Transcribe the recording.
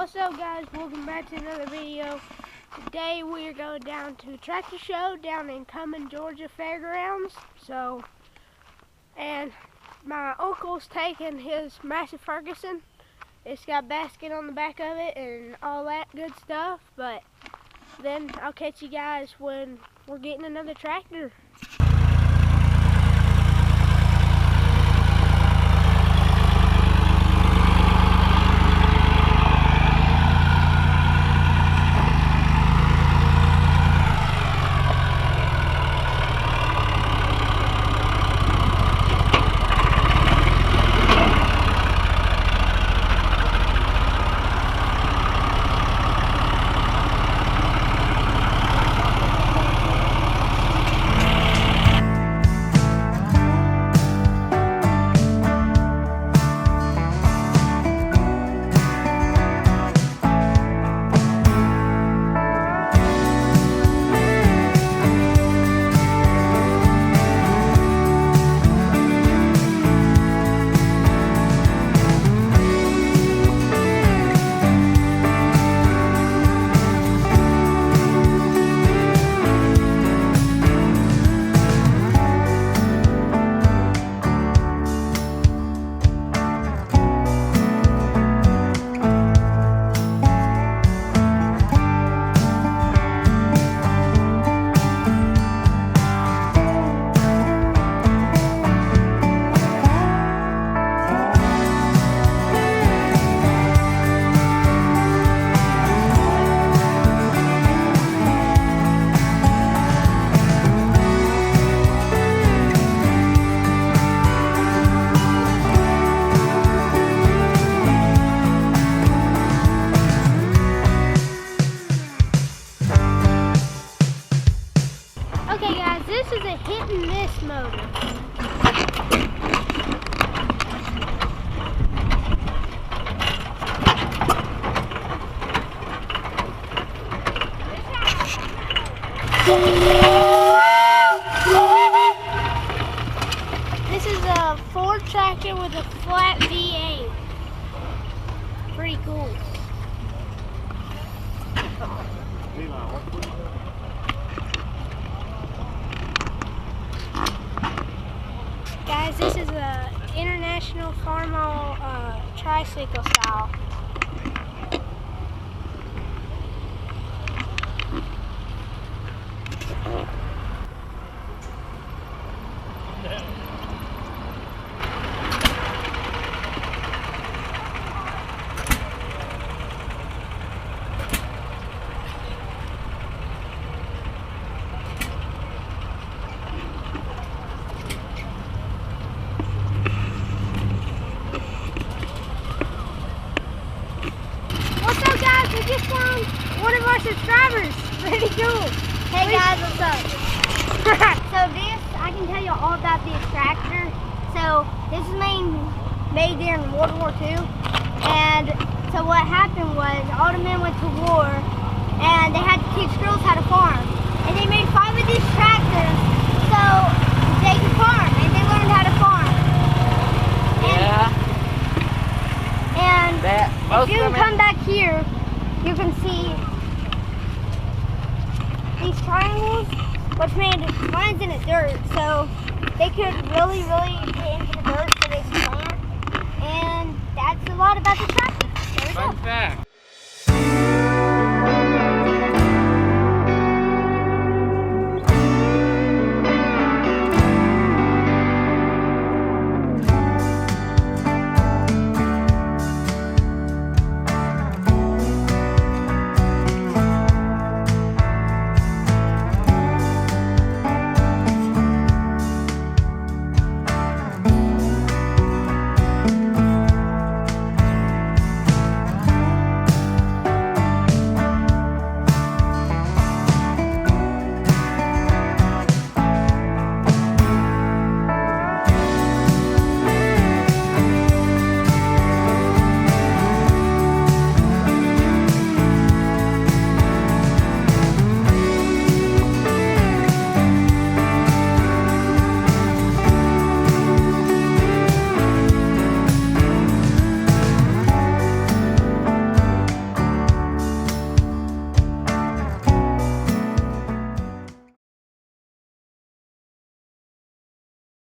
What's up, guys? Welcome back to another video. Today we are going down to a tractor show down in Cumming, Georgia Fairgrounds. And my uncle's taking his massive Ferguson. It's got a basket on the back of it and all that good stuff. But then I'll catch you guys when we're getting another tractor. Okay guys, this is a hit and miss motor. This is a Ford tractor with a flat V8. Pretty cool. Guys, this is a International Farmall tricycle style. We just found one of our subscribers. Pretty cool. Hey guys, what's up? So this, I can tell you all about this tractor. So this is made during World War II. And so what happened was all the men went to war and they had to teach girls how to farm. And they made 5 of these tractors so they could farm and they learned how to farm. And if you can come back here, you can see these triangles, which made lines in the dirt, so they could really get into the dirt so they could plant. And that's a lot about the tractor. Fun fact.